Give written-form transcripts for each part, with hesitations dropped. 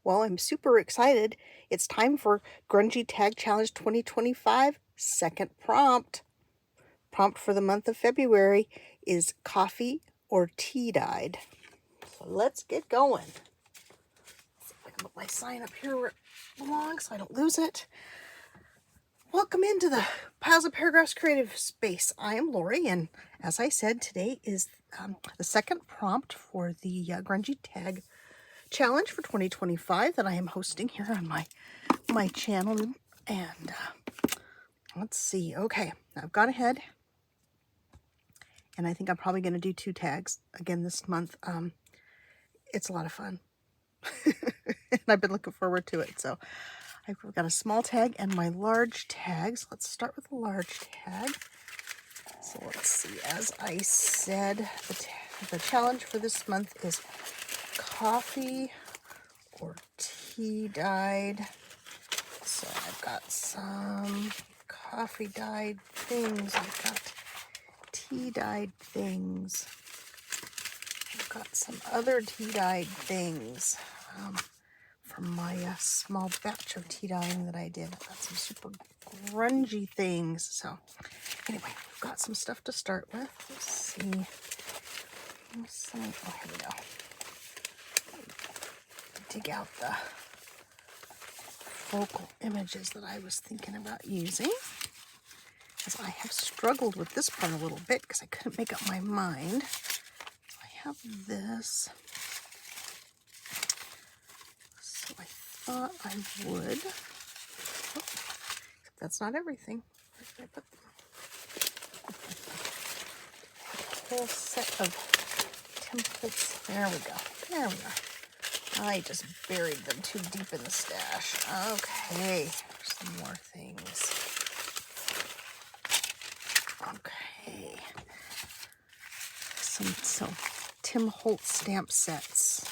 Well, I'm super excited. It's time for Grungy Tag Challenge 2025 second prompt. Prompt for the month of February is coffee or tea dyed. So let's get going. Let's see if I can put my sign up here where it belongs so I don't lose it. Welcome into the Piles of Paragraphs creative space. I am Lori, and as I said, today is the second prompt for the Grungy Tag Challenge for 2025 that I am hosting here on my channel. And let's see. Okay, I've gone ahead, and I think I'm probably going to do 2 tags again this month. It's a lot of fun, and I've been looking forward to it. So I've got a small tag and my large tags. Let's start with the large tag. So let's see. As I said, the challenge for this month is coffee or tea dyed. So I've got some coffee dyed things. I've got tea dyed things. I've got some other tea dyed things from my small batch of tea dyeing that I did. I've got some super grungy things. So anyway, we've got some stuff to start with. Let's see. Oh, here we go. Dig out the focal images that I was thinking about using, as I have struggled with this part a little bit because I couldn't make up my mind. I have this, so I thought I would. Oh, that's not everything. Where did I put them? A whole set of templates. There we go. There we are. I just buried them too deep in the stash. Okay, some more things. Okay. So Tim Holtz stamp sets.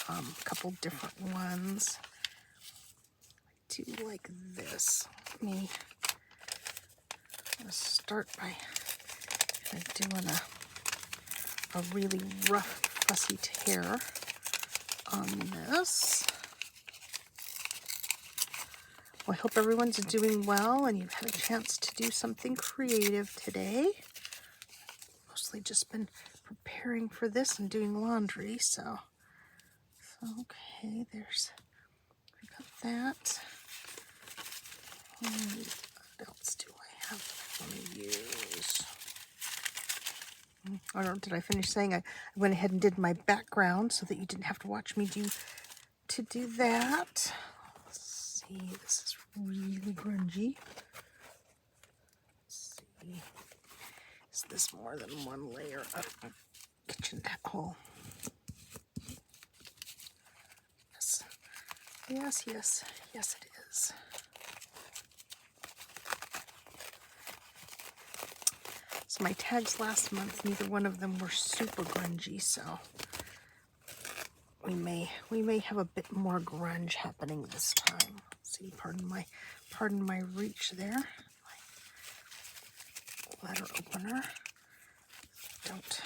A couple different ones. I do like this. I'm going to start by doing a really rough, fussy tear on this. Well, I hope everyone's doing well and you've had a chance to do something creative today. Mostly just been preparing for this and doing laundry, so okay, we got that. What else do I have that I want to use? I don't know, did I finish saying I went ahead and did my background so that you didn't have to watch me do that. Let's see, this is really grungy. Let's see, is this more than one layer of kitchen towel? Yes, it is. So my tags last month, neither one of them were super grungy, so we may have a bit more grunge happening this time. Let's see, pardon my reach there. My letter opener. Don't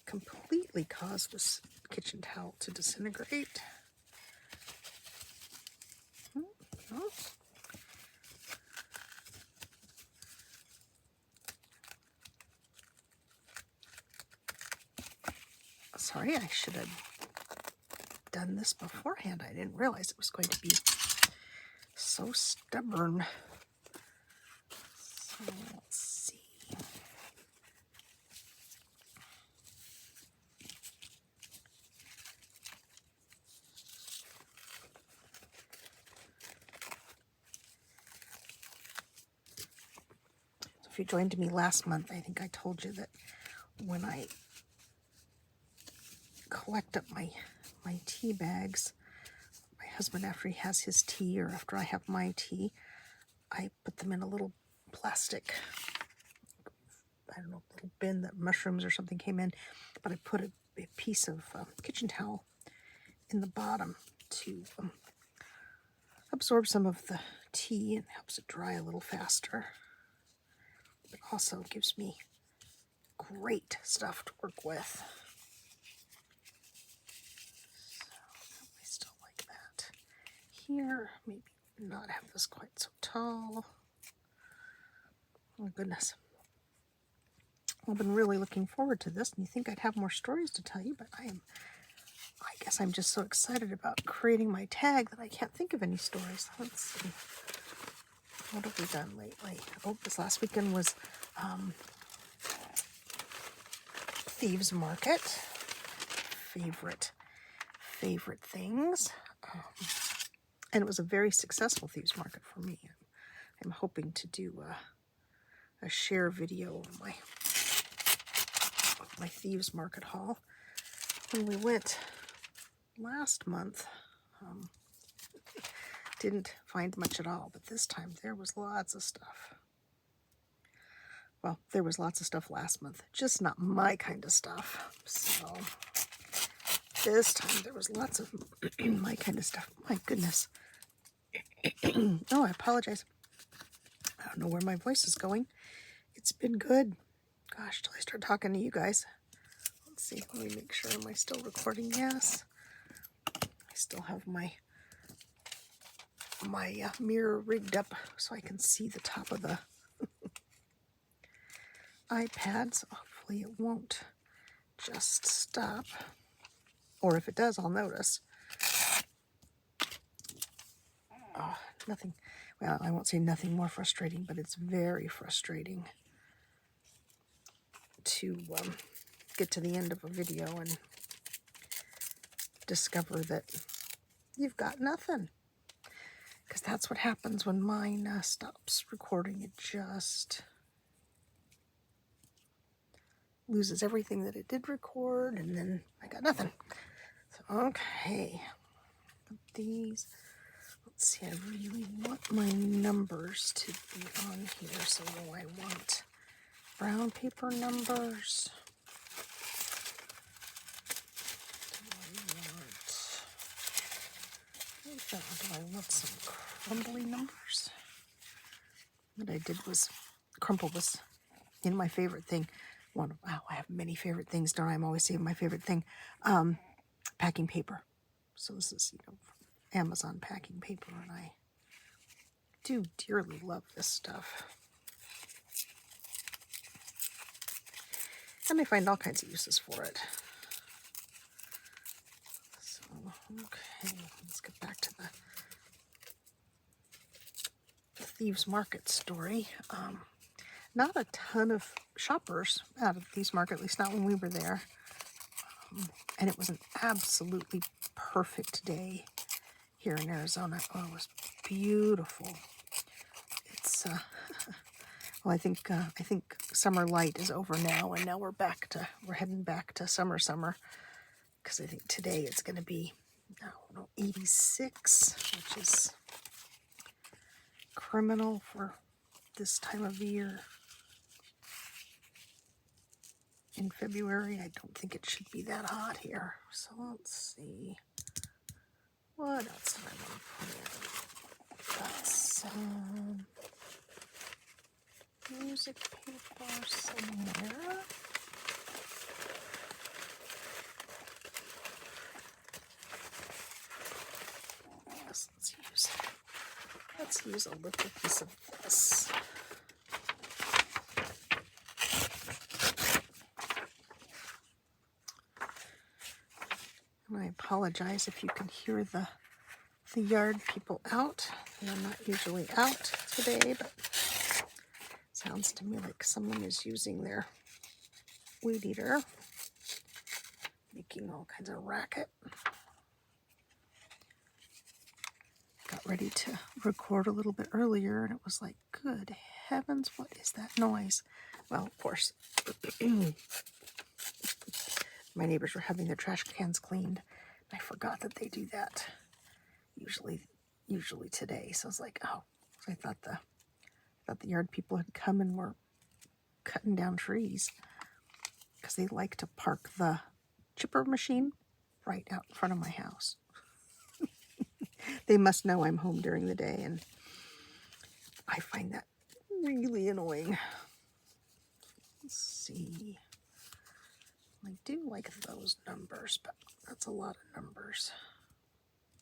completely cause this kitchen towel to disintegrate. Oh. Sorry, I should have done this beforehand. I didn't realize it was going to be so stubborn. So let's see. So if you joined me last month, I think I told you that when I collect up my tea bags, my husband, after he has his tea or after I have my tea, I put them in a little plastic, I don't know, little bin that mushrooms or something came in, but I put a piece of kitchen towel in the bottom to absorb some of the tea and helps it dry a little faster. But also gives me great stuff to work with. here. Maybe not have this quite so tall. Oh goodness. I've been really looking forward to this, and you think I'd have more stories to tell you, but I guess I'm just so excited about creating my tag that I can't think of any stories. Let's see. What have we done lately? Oh, this last weekend was Thieves Market. Favorite things. And it was a very successful Thieves Market for me. I'm hoping to do a share video of my Thieves Market haul. When we went last month, didn't find much at all, but this time there was lots of stuff. Well, there was lots of stuff last month, just not my kind of stuff. So this time there was lots of my kind of stuff. My goodness. Oh, I apologize. I don't know where my voice is going. It's been good. Gosh, till I start talking to you guys. Let's see. Let me make sure. Am I still recording? Yes. I still have my mirror rigged up so I can see the top of the iPad. So hopefully it won't just stop. Or if it does, I'll notice. Oh, nothing. Well, I won't say nothing more frustrating, but it's very frustrating to get to the end of a video and discover that you've got nothing. Because that's what happens when mine stops recording. It just loses everything that it did record, and then I got nothing. So, okay. These, let's see, I really want my numbers to be on here. So I want brown paper numbers. Do I want some crumbly numbers? What I did was, crumple was in my favorite thing. Wow, I have many favorite things, don't I? I'm always saving my favorite thing. Packing paper. So this is, Amazon packing paper, and I do dearly love this stuff. And I find all kinds of uses for it. So, okay, let's get back to the Thieves Market story. Not a ton of shoppers out of Thieves Market, at least not when we were there. And it was an absolutely perfect day here in Arizona. Oh, it was beautiful. It's well, I think summer light is over now, and now we're heading back to summer, because I think today it's going to be 86, which is criminal for this time of year. In February, I don't think it should be that hot here. So let's see. What else do I want to put in? Got some music paper somewhere. Yes, let's use a little piece of this. And I apologize if you can hear the yard people out. They're not usually out today, but it sounds to me like someone is using their weed eater, making all kinds of racket. Got ready to record a little bit earlier, and it was like, good heavens, what is that noise? Well, of course, my neighbors were having their trash cans cleaned. I forgot that they do that usually today. So I was like, oh, I thought the yard people had come and were cutting down trees, because they like to park the chipper machine right out in front of my house. They must know I'm home during the day, and I find that really annoying. Let's see. I do like those numbers, but that's a lot of numbers.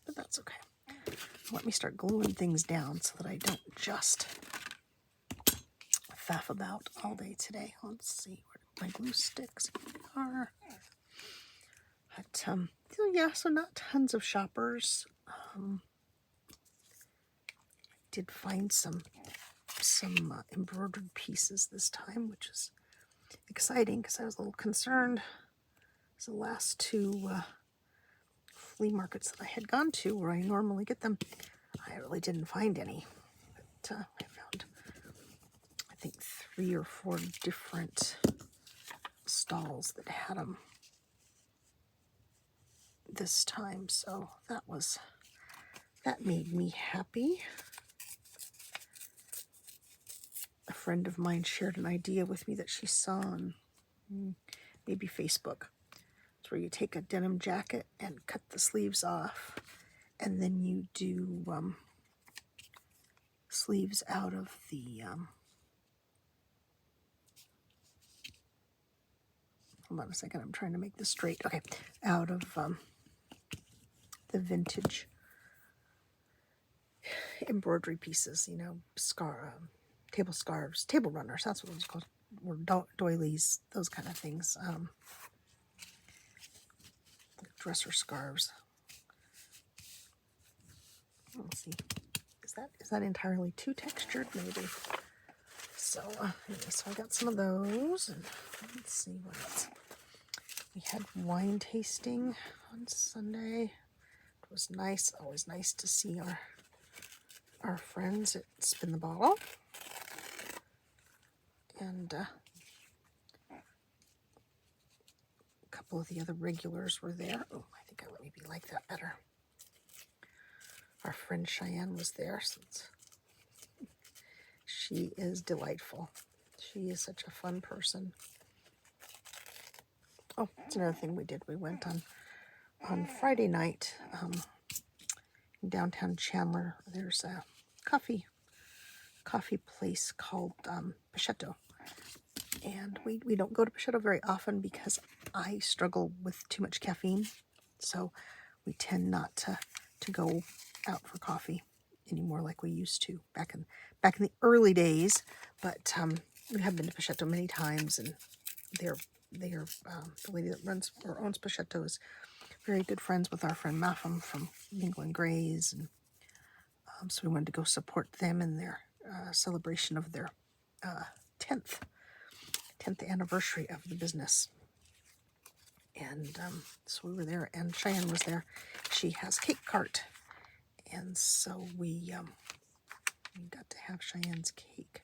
But that's okay. Let me start gluing things down so that I don't just faff about all day today. Let's see where my glue sticks are. But, so yeah, so not tons of shoppers. Did find some embroidered pieces this time, which is exciting because I was a little concerned. So the last two flea markets that I had gone to, where I normally get them, I really didn't find any. But I found, I think, 3 or 4 different stalls that had them this time. So that made me happy. A friend of mine shared an idea with me that she saw on maybe Facebook. It's where you take a denim jacket and cut the sleeves off, and then you do sleeves out of the hold on a second, I'm trying to make this straight. Okay, out of the vintage embroidery pieces, you know, table scarves, table runners, that's what it was called, or doilies, those kind of things, dresser scarves. Let's see, is that entirely too textured? Maybe. So anyway, so I got some of those, and let's see what else. We had wine tasting on Sunday. It was nice, always nice to see our friends at Spin the Bottle. And a couple of the other regulars were there. Oh, I think I maybe like that better. Our friend Cheyenne was there, since she is delightful. She is such a fun person. Oh, that's another thing we did. We went on Friday night in downtown Chandler. There's a coffee place called Pichetto. And we don't go to Pichetto very often because I struggle with too much caffeine. So we tend not to go out for coffee anymore like we used to back in the early days. But we have been to Pichetto many times, and they're the lady that runs or owns Pichetto is very good friends with our friend Malcolm from England Grays, and so we wanted to go support them in their celebration of their 10th anniversary of the business. And so we were there, and Cheyenne was there. She has Cake Cart, and so we got to have Cheyenne's cake.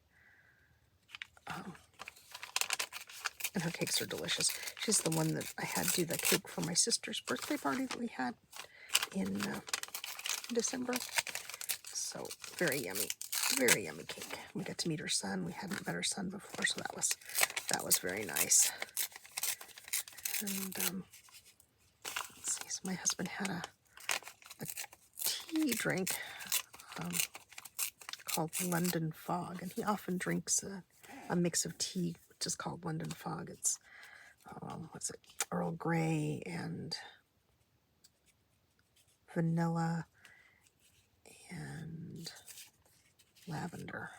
And her cakes are delicious. She's the one that I had do the cake for my sister's birthday party that we had in December. So very yummy cake. We got to meet her son. We hadn't met her son before, so that was very nice. And let's see. So my husband had a tea drink called London Fog, and he often drinks a mix of tea, which is called London Fog. It's Earl Grey and vanilla and lavender,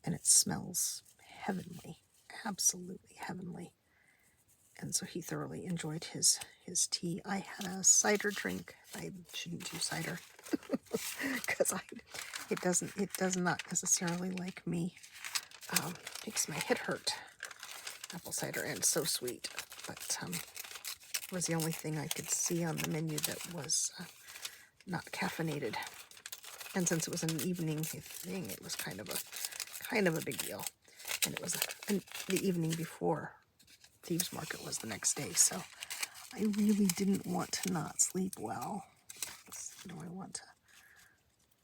and it smells heavenly, absolutely heavenly. And so he thoroughly enjoyed his tea. I had a cider drink. I shouldn't do cider because it does not necessarily like me. Makes my head hurt. Apple cider, and it's so sweet, but it was the only thing I could see on the menu that was not caffeinated. And since it was an evening thing, it was kind of a big deal. And it was the evening before Thieves Market was the next day, so I really didn't want to not sleep well. Do I want to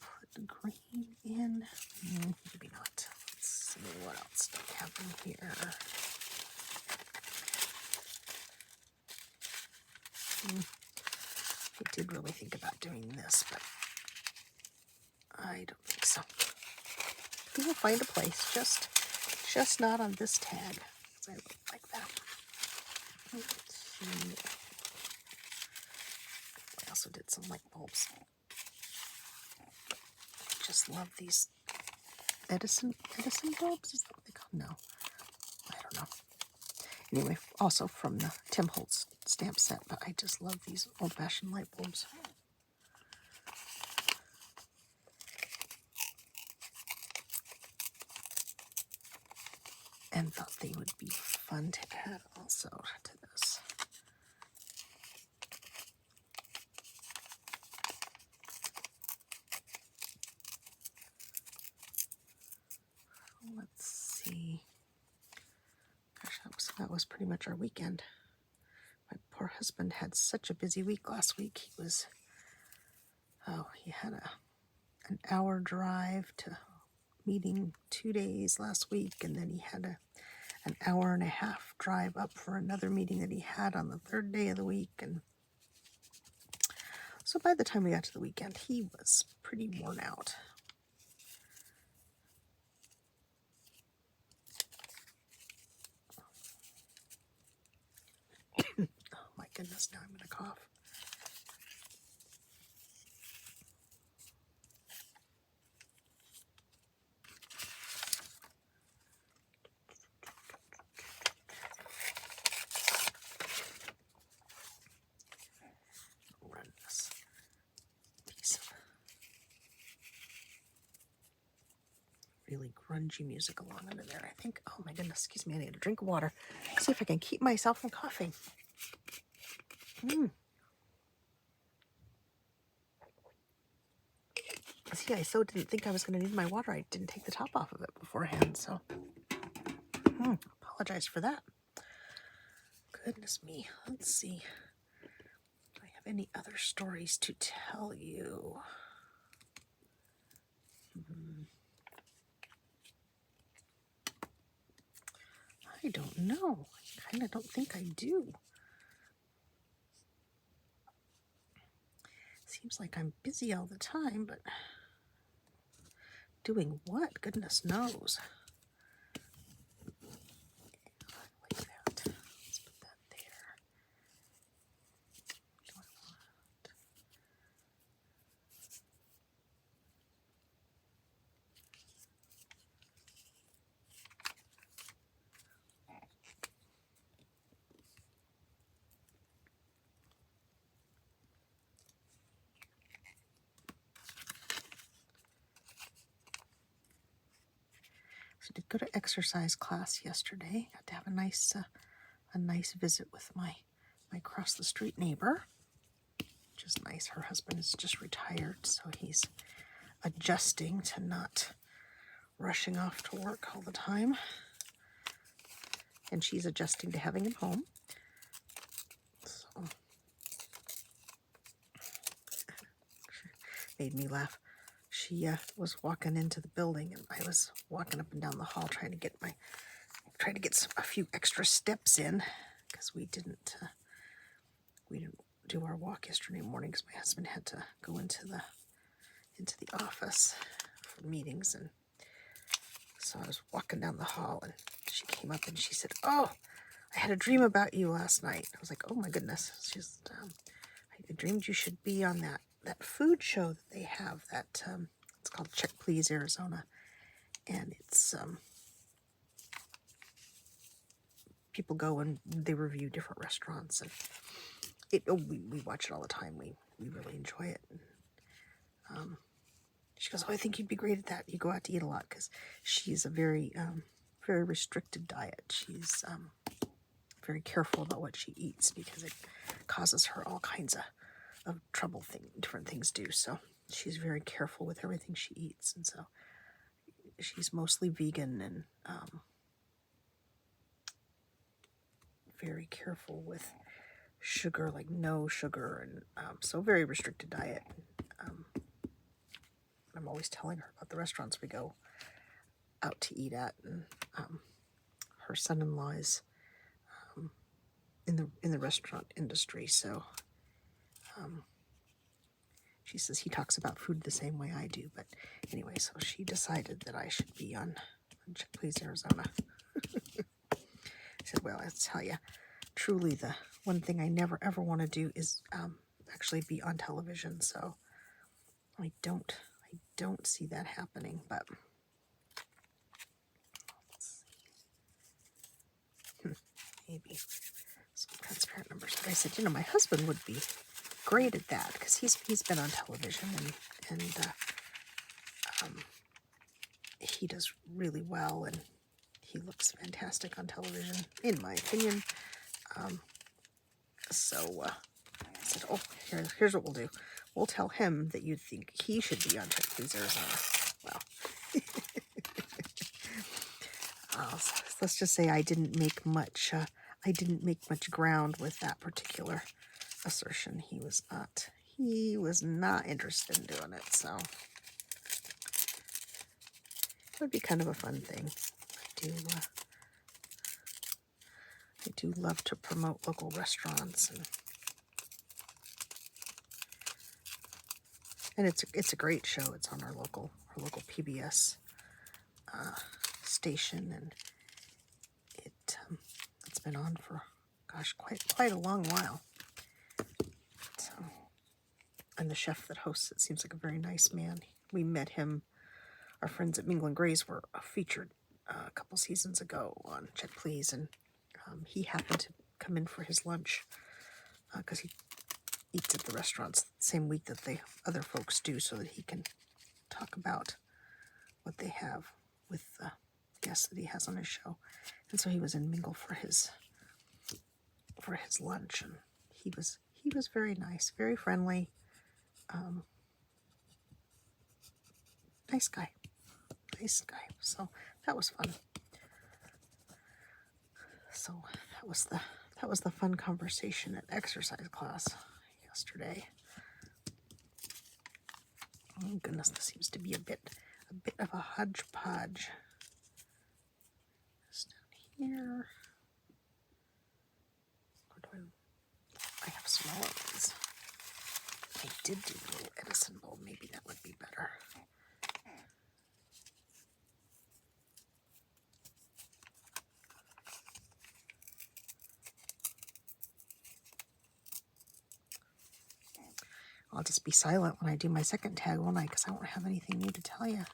put the green in? Maybe not. Let's see what else do we have in here. I did really think about doing this, but I don't think so. We will find a place, just not on this tag, because I really like that. Let's see. What else also did some light bulbs. Just love these Edison bulbs. Is that what they call them? No, I don't know. Anyway, also from the Tim Holtz stamp set, but I just love these old-fashioned light bulbs. And thought they would be fun to add also to this. Let's see. Gosh, that was pretty much our weekend. My poor husband had such a busy week last week. He had an hour drive to meeting 2 days last week, and then he had an hour and a half drive up for another meeting that he had on the third day of the week. And so by the time we got to the weekend, he was pretty worn out. Oh my goodness, now I'm going to cough. Run this piece of really grungy music along under there, I think. Oh my goodness, excuse me, I need a drink of water. See if I can keep myself from coughing. See, I so didn't think I was going to need my water. I didn't take the top off of it beforehand, so apologize for that. Goodness me. Let's see. Do I have any other stories to tell you? I don't know. I kind of don't think I do. Seems like I'm busy all the time, but doing what? Goodness knows. Like that. Let's put that there. What do I want? So I did go to exercise class yesterday. Got to have a nice visit with my across the street neighbor, which is nice. Her husband is just retired, so he's adjusting to not rushing off to work all the time, and she's adjusting to having him home. So made me laugh. She was walking into the building, and I was walking up and down the hall trying to get a few extra steps in, because we didn't do our walk yesterday morning because my husband had to go into the office for meetings. And so I was walking down the hall, and she came up and she said, "Oh, I had a dream about you last night." I was like, "Oh my goodness." She's, "I dreamed you should be on that food show that they have, that it's called Check Please Arizona, and it's people go and they review different restaurants, and we watch it all the time. We really enjoy it." And, she goes, "Oh, I think you'd be great at that. You go out to eat a lot," because she's a very restricted diet. She's very careful about what she eats because it causes her all kinds of trouble. Different things do. So she's very careful with everything she eats, and so she's mostly vegan and very careful with sugar, like no sugar, and so very restricted diet. I'm always telling her about the restaurants we go out to eat at, and her son-in-law is in the restaurant industry, so she says he talks about food the same way I do. But anyway, so she decided that I should be on Check Please Arizona. I said, "Well, I'll tell you, truly the one thing I never ever want to do is actually be on television, so I don't see that happening, but let's see. Maybe some transparent numbers. But I said, you know, my husband would be great at that because he's been on television and he does really well, and he looks fantastic on television, in my opinion. So I said, oh, here's what we'll do. We'll tell him that you think he should be on Check Please Arizona. Well, let's just say I didn't make much ground with that particular assertion. He was not interested in doing it, so it would be kind of a fun thing. I do love to promote local restaurants, and it's a great show. It's on our local PBS station, and it's been on for, gosh, quite a long while. So, and the chef that hosts it seems like a very nice man. We met him. Our friends at Mingle and Graze were featured a couple seasons ago on Check Please, and he happened to come in for his lunch because he eats at the restaurants the same week that the other folks do, so that he can talk about what they have with the guests that he has on his show. And so he was in Mingle for his lunch, and he was very nice, very friendly, nice guy. So that was fun. So that was the fun conversation at exercise class yesterday. Oh goodness, this seems to be a bit of a hodgepodge. Just down here. I have smaller ones. I did do a little Edison bulb. Maybe that would be better. I'll just be silent when I do my second tag, won't I? Because I won't have anything new to tell you.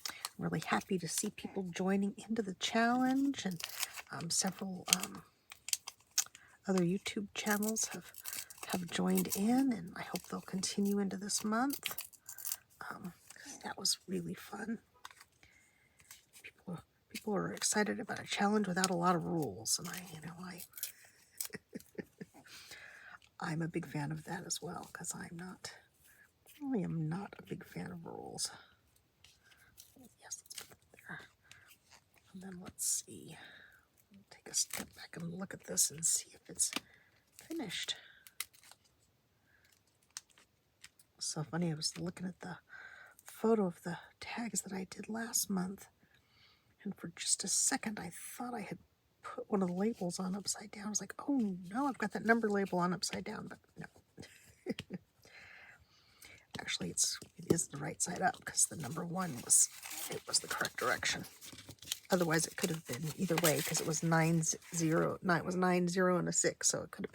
I'm really happy to see people joining into the challenge, and several other YouTube channels have joined in, and I hope they'll continue into this month. That was really fun. People are excited about a challenge without a lot of rules, and I'm a big fan of that as well, because I am not a big fan of rules. Yes, let's put that there. And then let's see. Take a step back and look at this and see if it's finished. So funny, I was looking at the photo of the tags that I did last month, and for just a second I thought I had put one of the labels on upside down. I was like, oh no, I've got that number label on upside down, but no. Actually, it is the right side up, because the number 1 was the correct direction. Otherwise, it could have been either way, because it was 9-0. It was 9-0 and a 6, so it could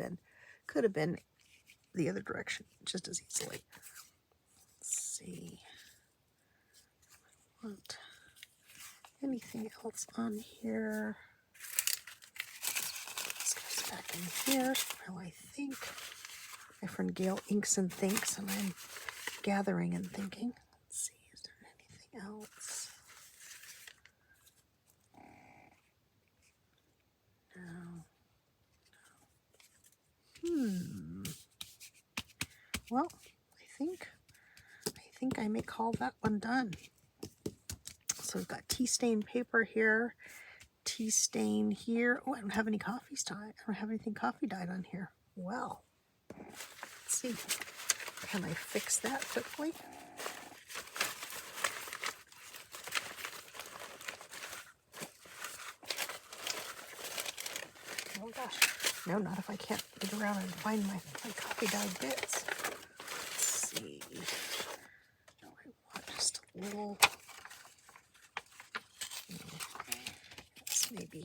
have been the other direction just as easily. Let's see. Want anything else on here? This goes back in here. Well, I think my friend Gail inks and thinks, and I'm gathering and thinking. Let's see, is there anything else? No. Well, I think I may call that one done. So we've got tea stain paper here, tea stain here. Oh, I don't have any coffees dyed. I don't have anything coffee dyed on here. Well, let's see. Can I fix that quickly? Oh gosh. No, not if I can't get around and find my coffee dyed bits. Let's see. No, I want just a little. Yes, maybe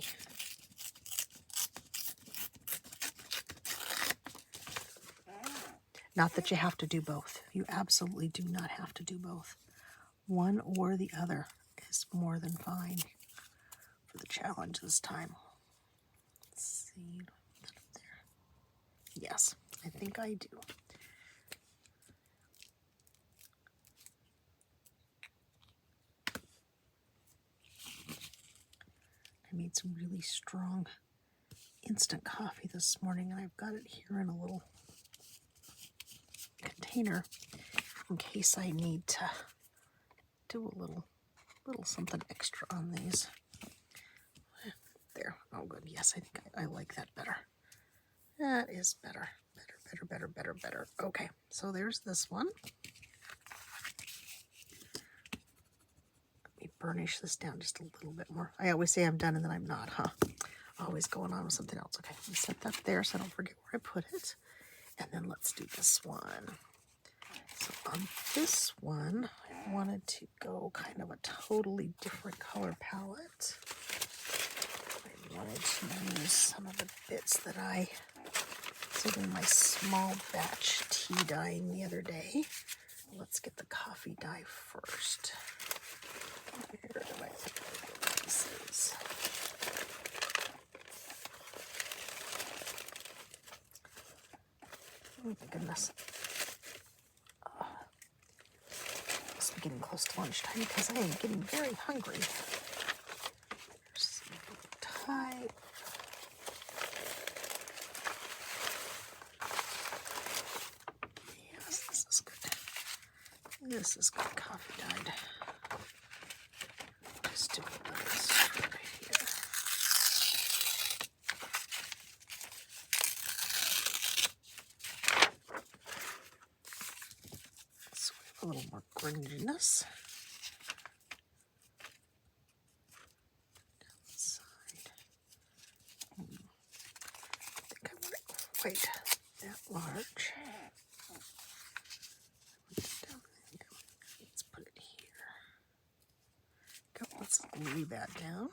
Not that you have to do both. You absolutely do not have to do both. One or the other is more than fine for the challenge this time. Let's see. There. Yes, I think I do. I made some really strong instant coffee this morning, and I've got it here in a little container in case I need to do a little something extra on these. There. Oh, good. Yes, I think I like that better. That is better. Better. Okay, so there's this one. Let me burnish this down just a little bit more. I always say I'm done and then I'm not, huh? Always going on with something else. Okay, let me set that there so I don't forget where I put it. And then let's do this one. So on this one, I wanted to go kind of a totally different color palette. I wanted to use some of the bits that I did in my small batch tea dyeing the other day. Let's get the coffee dye first. Where do I put the pieces? Oh my goodness. Must be getting close to lunchtime because I am getting very hungry. There's some type. Yes, this is good. This is good coffee dyed. Just do a little strip here. So we have a little more grunginess. Down the side. I think I want it quite that large. Let's put it here. Let's glue that down.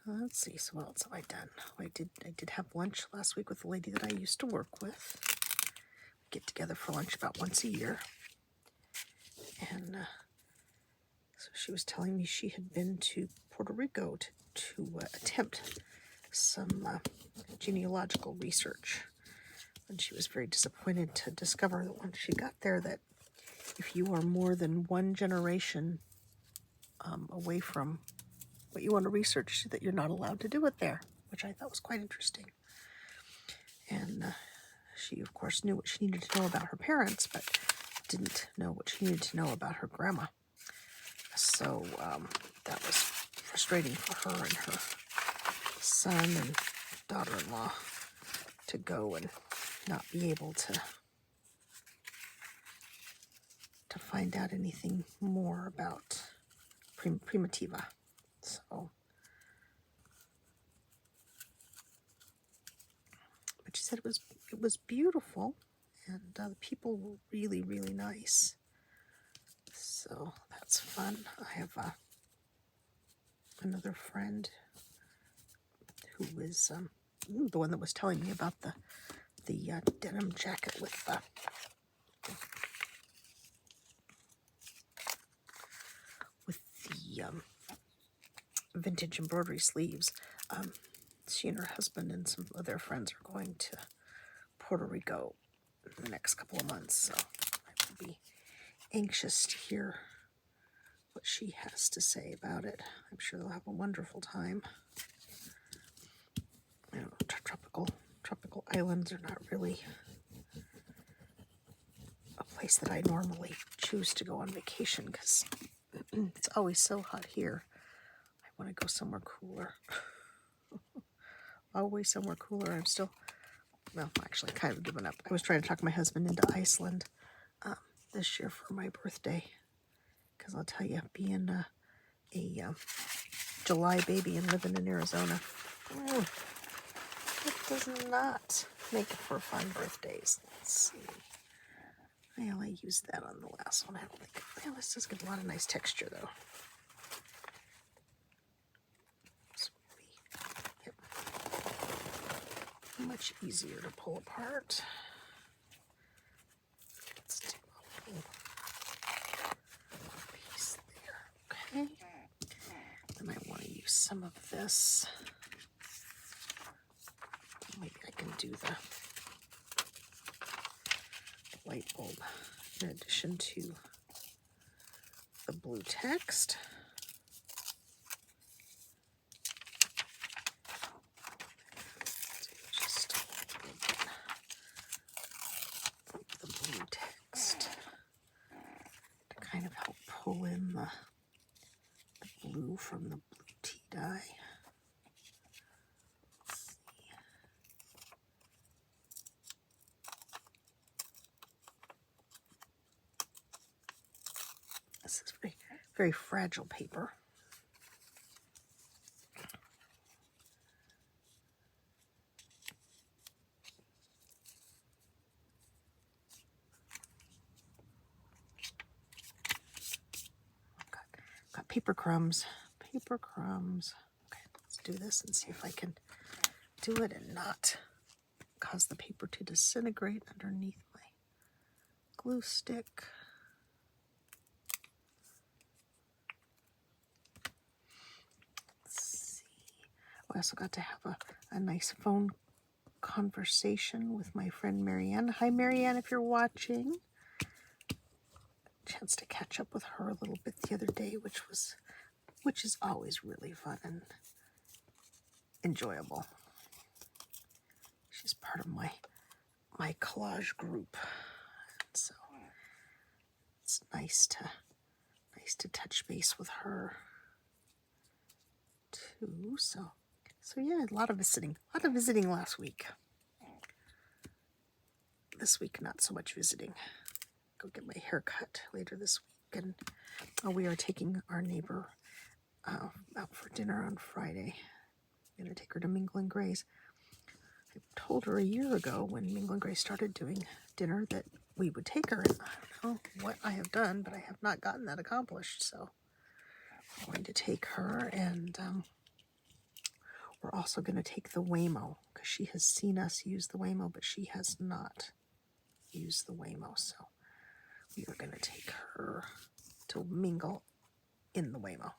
Let's see, so what else have I done? I did have lunch last week with the lady that I used to work with. We get together for lunch about once a year. And so she was telling me she had been to Puerto Rico to attempt some genealogical research. And she was very disappointed to discover that when she got there that if you are more than one generation away from what you want to research, that you're not allowed to do it there, which I thought was quite interesting. And she, of course, knew what she needed to know about her parents, but didn't know what she needed to know about her grandma. So that was frustrating for her and her son and daughter-in-law to go and not be able to find out anything more about Primitiva. So, but she said it was beautiful, and the people were really, really nice. So that's fun. I have another friend who is the one that was telling me about the denim jacket with the vintage embroidery sleeves. She and her husband and some of their friends are going to Puerto Rico in the next couple of months, so I will be anxious to hear what she has to say about it. I'm sure they'll have a wonderful time. You know, tropical islands are not really a place that I normally choose to go on vacation because it's always so hot here. I want to go somewhere cooler. Always somewhere cooler. I'm still, well, actually kind of given up. I was trying to talk my husband into Iceland this year for my birthday. Because I'll tell you, being a July baby and living in Arizona, it does not make it for fun birthdays. Let's see. Well, I used that on the last one. I don't think, well, this does get a lot of nice texture though. much easier to pull apart. Let's do a little piece there. Okay. Then I want to use some of this. Maybe I can do the light bulb in addition to the blue text. Just a little bit of the blue text to kind of help pull in the blue from the blue tea dye. This is very, very fragile paper. Got paper crumbs. Paper crumbs. Okay, let's do this and see if I can do it and not cause the paper to disintegrate underneath my glue stick. Let's see. I also got to have a nice phone conversation with my friend Marianne. Hi Marianne, if you're watching. Chance to catch up with her a little bit the other day, which is always really fun and enjoyable. She's part of my collage group, so it's nice to touch base with her too. So yeah, a lot of visiting last week. This week, not so much visiting. Go get my hair cut later this week, and we are taking our neighbor out for dinner on Friday. I'm going to take her to Mingle and Gray's. I told her a year ago when Mingle and Gray started doing dinner that we would take her, and I don't know what I have done, but I have not gotten that accomplished, so I'm going to take her, and we're also going to take the Waymo, because she has seen us use the Waymo, but she has not used the Waymo, so we are going to take her to mingle in the Waymo.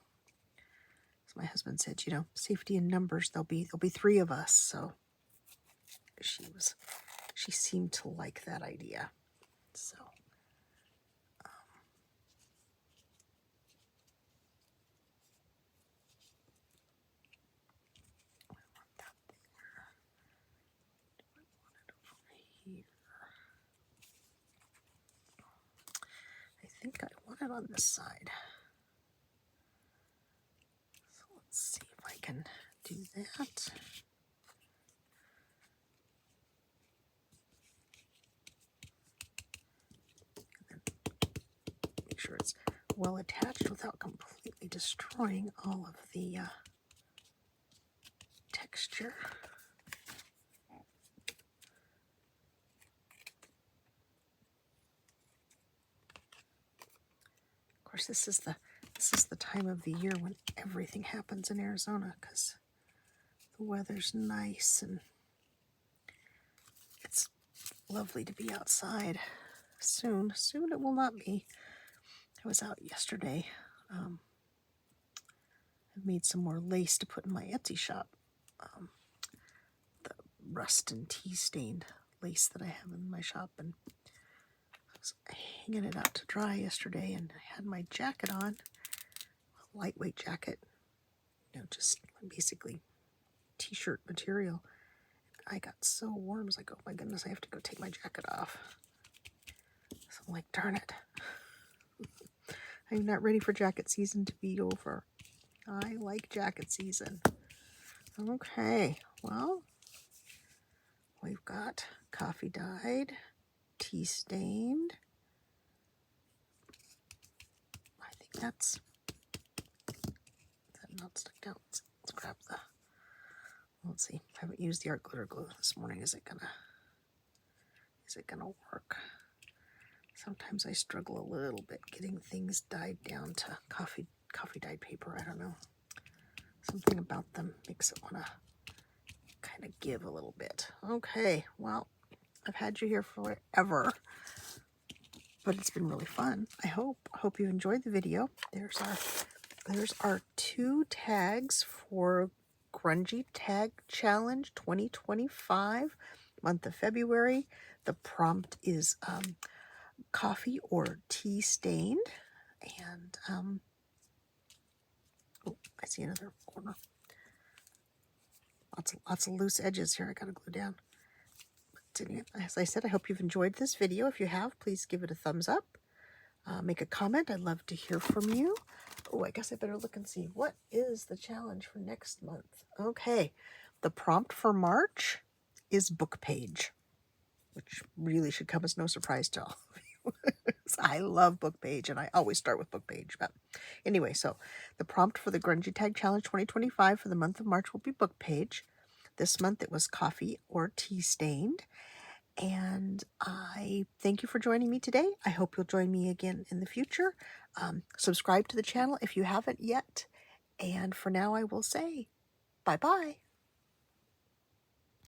So my husband said, you know, safety in numbers, there'll be 3 of us, so she seemed to like that idea. So I want that there. Do I want it over here? I think I want it on this side. So let's see if I can do that. Make sure it's well attached without completely destroying all of the texture. Of course, this is the time of the year when everything happens in Arizona, because the weather's nice and it's lovely to be outside. Soon it will not be. I was out yesterday. I made some more lace to put in my Etsy shop. The rust and tea stained lace that I have in my shop, and I was hanging it out to dry yesterday, and I had my jacket on, a lightweight jacket, you know, just basically t-shirt material. I got so warm, I was like, oh my goodness, I have to go take my jacket off. So I'm like, darn it. I'm not ready for jacket season to be over. I like jacket season. Okay, well, we've got coffee dyed, tea stained. I think that's not stuck down. Let's grab the, let's see. I haven't used the art glitter glue this morning. Is it gonna work? Sometimes I struggle a little bit getting things dyed down to coffee dyed paper. I don't know. Something about them makes it want to kind kind of give a little bit. Okay, well, I've had you here forever, but it's been really fun. I hope you enjoyed the video. There's our 2 tags for Grungy Tag Challenge 2025, month of February. The prompt is coffee or tea stained, and oh, I see another corner. Lots of loose edges here I gotta glue down. But as I said, I hope you've enjoyed this video. If you have, please give it a thumbs up. Make a comment. I'd love to hear from you. Oh, I guess I better look and see. What is the challenge for next month? Okay, the prompt for March is book page, which really should come as no surprise to all of you. I love book page, and I always start with book page. But anyway, so the prompt for the Grungy Tag Challenge 2025 for the month of March will be book page. This month it was coffee or tea stained. And I thank you for joining me today. I hope you'll join me again in the future. Subscribe to the channel if you haven't yet. And for now, I will say bye-bye.